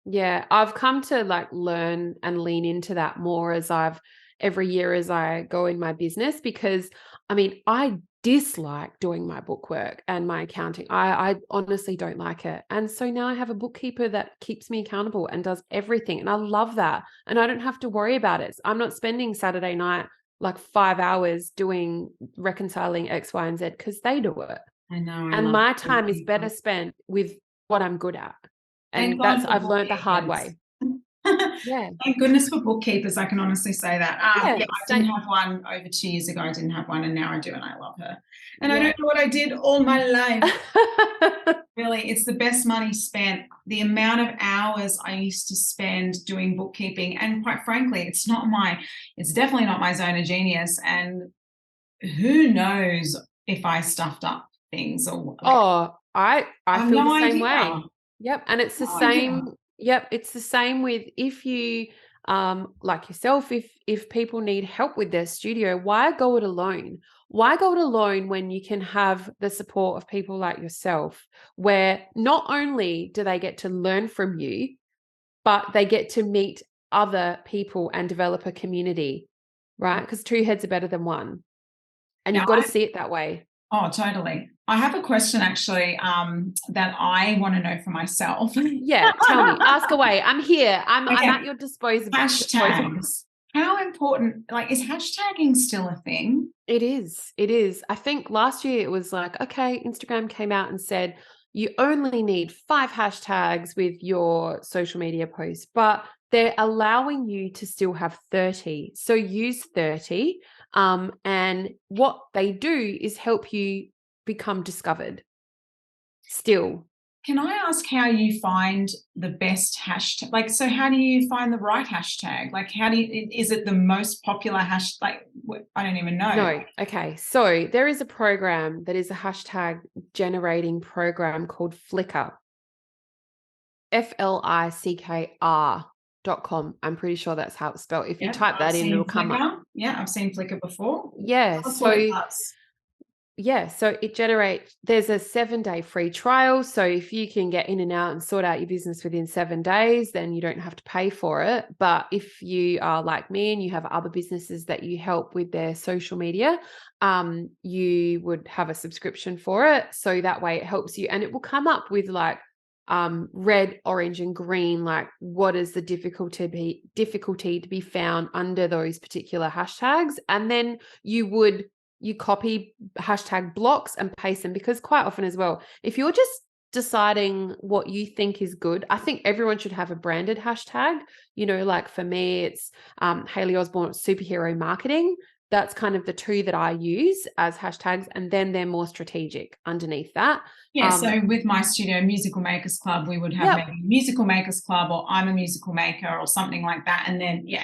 Yeah, I've come to learn and lean into that more as I've every year as I go in my business, because I mean, I dislike doing my bookwork and my accounting. I honestly don't like it. And so now I have a bookkeeper that keeps me accountable and does everything. And I love that. And I don't have to worry about it. I'm not spending Saturday night like 5 hours doing reconciling X, Y, and Z, because they do it. I know. I And love my time is bookkeeping. better spent with what I'm good at. Thank And God for I've learned the hard bookkeepers. way. Yeah. Thank goodness for bookkeepers. I can honestly say that. Yeah. Yeah, I didn't have one over 2 years ago. I didn't have one, and now I do, and I love her. And I Yeah. don't know what I did all my life. Really, it's the best money spent. The amount of hours I used to spend doing bookkeeping, and quite frankly, it's definitely not my zone of genius. And who knows if I stuffed up things or like, Oh, I have feel no the same idea. way. Yep. And it's the No same. idea. Yep. It's the same with, if you like yourself, if people need help with their studio, why go it alone? Why go it alone when you can have the support of people like yourself, where not only do they get to learn from you, but they get to meet other people and develop a community, right? Because two heads are better than one. And Now, you've got to see it that way. oh, totally. I have a question actually that I want to know for myself. Yeah, tell me. Ask away. I'm here. I'm Okay. at your disposal. Hashtags. How important, like, is hashtagging still a thing? It is. It is. I think last year it was like, okay, Instagram came out and said you only need 5 hashtags with your social media posts, but they're allowing you to still have 30. So use 30. And what they do is help you become discovered still. Can I ask how you find the best hashtag? Like, so how do you find the right hashtag? Like, is it the most popular hashtag? Like, I don't even know. No. Okay. So there is a program that is a hashtag generating program called Flickr. FLICKR.com. I'm pretty sure that's how it's spelled. If you type that in, it'll come up. Yeah, I've seen Flickr before. Yeah. That's what it does. Yeah, so it generates, there's a 7-day free trial. So if you can get in and out and sort out your business within 7 days, then you don't have to pay for it. But if you are like me and you have other businesses that you help with their social media, you would have a subscription for it. So that way it helps you, and it will come up with like red, orange, and green, like what is the difficulty to be found under those particular hashtags. And then you copy hashtag blocks and paste them, because quite often as well, if you're just deciding what you think is good, I think everyone should have a branded hashtag. You know, like for me, it's Hayley Osborne superhero marketing. That's kind of the 2 that I use as hashtags. And then they're more strategic underneath that. Yeah, so with my studio, Musical Makers Club, we would have maybe Musical Makers Club, or I'm a musical maker, or something like that. And then, you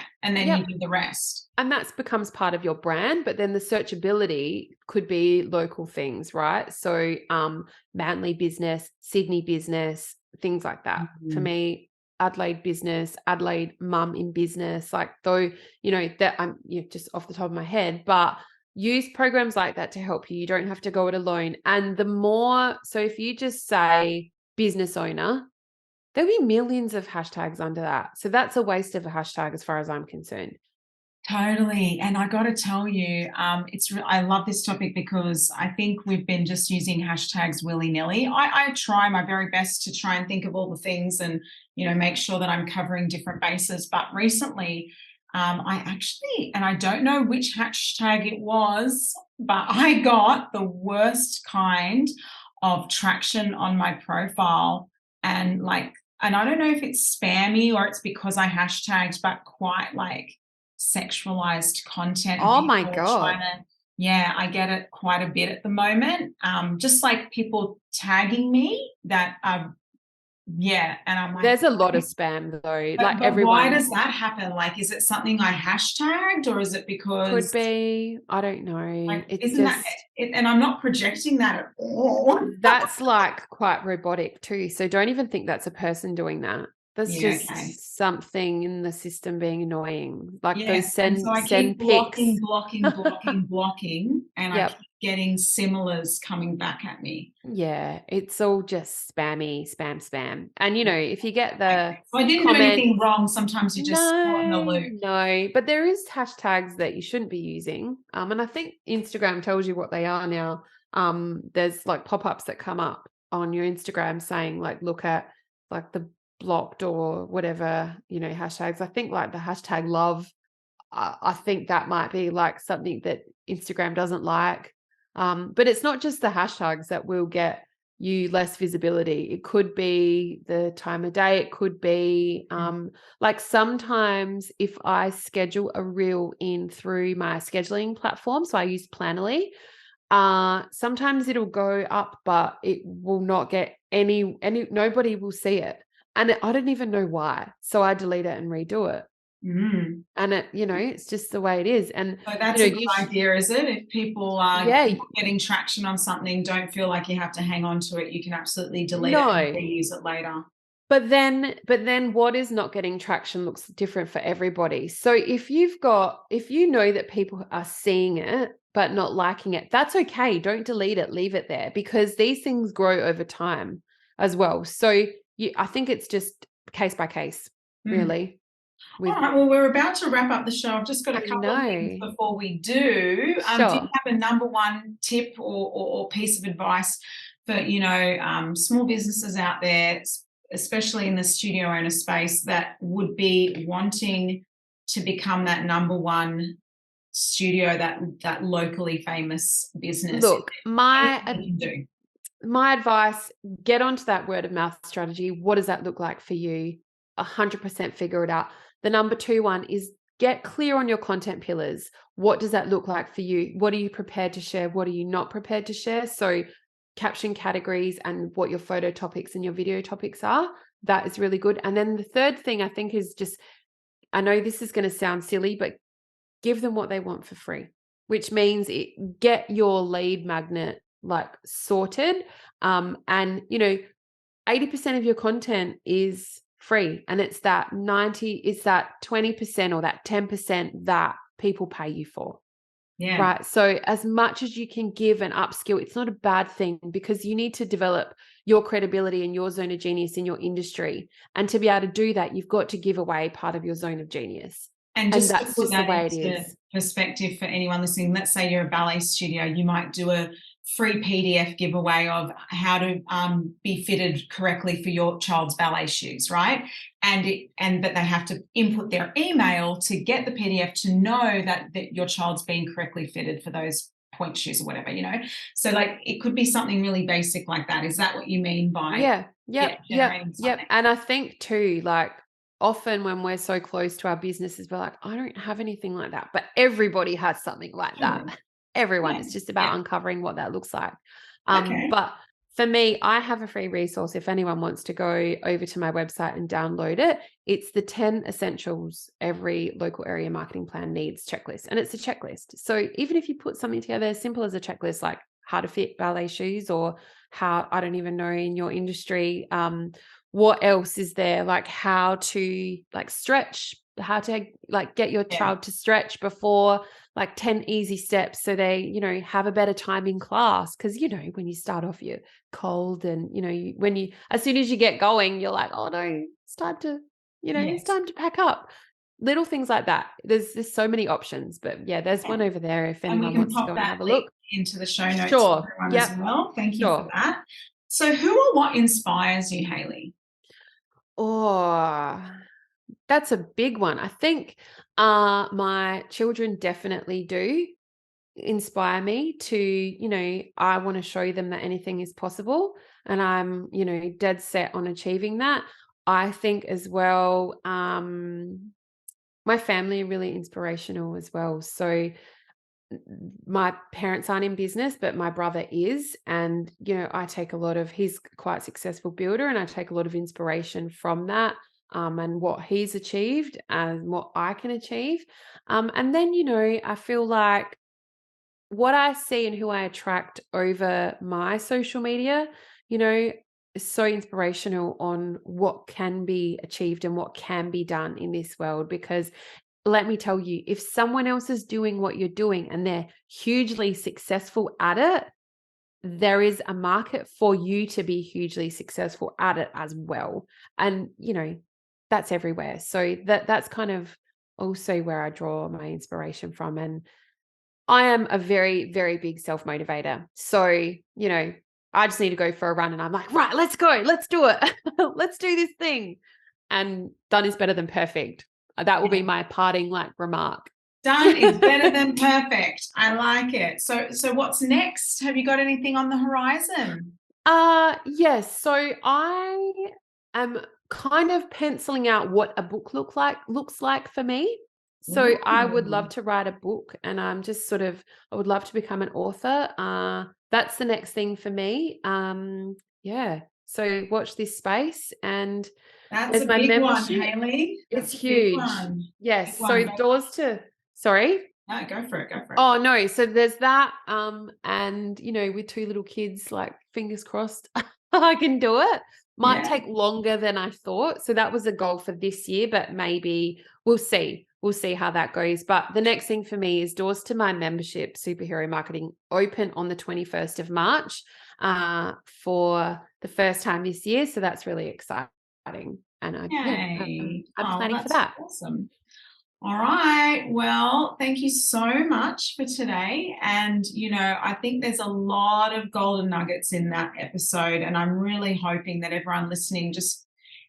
do the rest. And that becomes part of your brand. But then the searchability could be local things, right? So Manly business, Sydney business, things like that. For me, Adelaide business, Adelaide mum in business, like, though, you know, that I'm just off the top of my head, but use programs like that to help you. You don't have to go it alone. And so if you just say business owner, there'll be millions of hashtags under that. So that's a waste of a hashtag as far as I'm concerned. Totally. And I got to tell you, I love this topic because I think we've been just using hashtags willy-nilly. I try my very best to try and think of all the things and, make sure that I'm covering different bases. But recently, and I don't know which hashtag it was, but I got the worst kind of traction on my profile. And I don't know if it's spammy or it's because I hashtagged, but quite like sexualized content. Oh my God. I get it quite a bit at the moment. Just like people tagging me that and I'm like, there's a lot of spam though. But everyone. Why does that happen? Like, is it something I hashtagged, or is it because? Could be. I don't know. Like, it's isn't just, and I'm not projecting that at all. That's like quite robotic too. So don't even think that's a person doing that. That's Yeah, okay. just something in the system being annoying. Like Yeah, those and so I send keep pics. blocking, and I Yep. keep getting similars coming back at me. Yeah, it's all just spammy, spam. And, if you get the Okay. So I didn't do comment, anything wrong. Sometimes you're just caught in the no, loop. no, but there is hashtags that you shouldn't be using. And I think Instagram tells you what they are now. There's like pop-ups that come up on your Instagram saying like, look at like the blocked or whatever, hashtags. I think like the hashtag love, I think that might be like something that Instagram doesn't like. But it's not just the hashtags that will get you less visibility. It could be the time of day. It could be like sometimes if I schedule a reel in through my scheduling platform, so I use Planoly, sometimes it'll go up, but it will not get nobody will see it. And I don't even know why. So I delete it and redo it. Mm. And it's just the way it is. And, So that's a good you idea, is it? If people are yeah, not getting traction on something, don't feel like you have to hang on to it. You can absolutely delete it and no. reuse it later. But then what is not getting traction looks different for everybody. So if you know that people are seeing it but not liking it, that's okay. Don't delete it, leave it there, because these things grow over time as well. So I think it's just case by case, really. All right, well, we're about to wrap up the show. I've just got a I couple of things know. before we do. Do you Sure. have a number one tip or piece of advice for, small businesses out there, especially in the studio owner space, that would be wanting to become that number one studio, that locally famous business? Is Look, there anything you can do? my advice, get onto that word of mouth strategy. What does that look like for you? 100% figure it out. The number 2 one is get clear on your content pillars. What does that look like for you? What are you prepared to share? What are you not prepared to share? So caption categories and what your photo topics and your video topics are. That is really good. And then the third thing I think is just, I know this is going to sound silly, but give them what they want for free, which means get your lead magnet like sorted. And 80% of your content is free, and it's that 20% or that 10% that people pay you for. Yeah. Right. So as much as you can give and upskill, it's not a bad thing, because you need to develop your credibility and your zone of genius in your industry. And to be able to do that, you've got to give away part of your zone of genius. And And just to that's put just the that way it into is. perspective for anyone listening, let's say you're a ballet studio, you might do a free PDF giveaway of how to be fitted correctly for your child's ballet shoes, right? But they have to input their email to get the PDF to know that your child's been correctly fitted for those point shoes or whatever, So like it could be something really basic like that. Is that what you mean by generating something? And I think too, like often when we're so close to our businesses, we're like, I don't have anything like that. But everybody has something like that. Totally. Everyone. Yeah. It's just about uncovering what that looks like. Okay. But for me, I have a free resource if anyone wants to go over to my website and download it. It's the 10 essentials every local area marketing plan needs checklist. And it's a checklist. So even if you put something together as simple as a checklist, like how to fit ballet shoes, or how, I don't even know in your industry, what else is there? Like how to like stretch, how to like get your child to stretch before, like 10 easy steps so they, have a better time in class. Cause when you start off, you're cold, and, as soon as you get going, you're like, oh no, it's time to, it's time to pack up. Little things like that. There's so many options, but yeah, there's one over there if And we anyone can wants to pop go and that have a link look. into the show notes for Sure. everyone Yep. as well. Thank you for Sure. that. So who or what inspires you, Hayley? Oh, that's a big one. I think my children definitely do inspire me to, I want to show them that anything is possible, and I'm, dead set on achieving that. I think as well, my family are really inspirational as well. So my parents aren't in business, but my brother is. And, he's quite a successful builder, and I take a lot of inspiration from that, and what he's achieved and what I can achieve. And then, I feel like what I see and who I attract over my social media, you know, so inspirational on what can be achieved and what can be done in this world, because let me tell you, if someone else is doing what you're doing and they're hugely successful at it, there is a market for you to be hugely successful at it as well. And, that's everywhere. So that's kind of also where I draw my inspiration from. And I am a very, very big self-motivator. So, I just need to go for a run and I'm like, right, let's go. Let's do it. Let's do this thing. And done is better than perfect. That will be my parting remark. Done is better than perfect. I like it. So what's next? Have you got anything on the horizon? Yes. So I am kind of penciling out what a book looks like for me. So I would love to write a book, and I'm just I would love to become an author. That's the next thing for me. Yeah. So watch this space, and That's there's a my big one, membership. Haley. It's That's a big huge. one. Yes. Big So one. doors to, sorry. No, go for it. Go for it. Oh no. So there's that. And with 2 little kids, fingers crossed, I can do it. Might take longer than I thought. So that was a goal for this year, but maybe we'll see. We'll see how that goes. But the next thing for me is doors to my membership, Superhero Marketing, open on the 21st of March for the first time this year. So that's really exciting. And I'm planning for that. Awesome. All right. Well, thank you so much for today. And, I think there's a lot of golden nuggets in that episode. And I'm really hoping that everyone listening,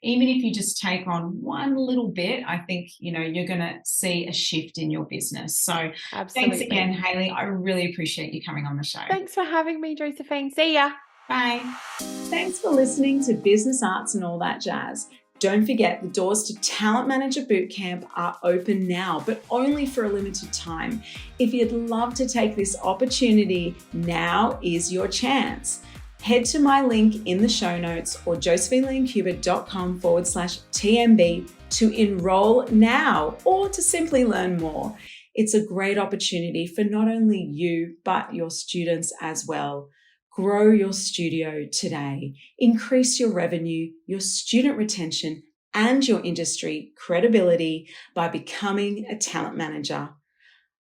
even if you just take on one little bit, I think, you're going to see a shift in your business. So Absolutely. Thanks again, Haley. I really appreciate you coming on the show. Thanks for having me, Josephine. See ya. Bye. Thanks for listening to Business Arts and All That Jazz. Don't forget, the doors to Talent Manager Bootcamp are open now, but only for a limited time. If you'd love to take this opportunity, now is your chance. Head to my link in the show notes or josephinelancuba.com/TMB to enroll now or to simply learn more. It's a great opportunity for not only you, but your students as well. Grow your studio today. Increase your revenue, your student retention, and your industry credibility by becoming a talent manager.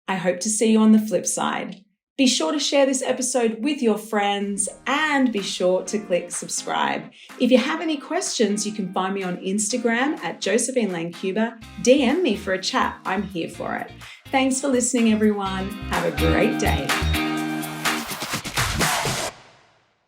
I hope to see you on the flip side. Be sure to share this episode with your friends and be sure to click subscribe. If you have any questions, you can find me on Instagram at Josephine Lancuba. DM me for a chat. I'm here for it. Thanks for listening, everyone. Have a great day.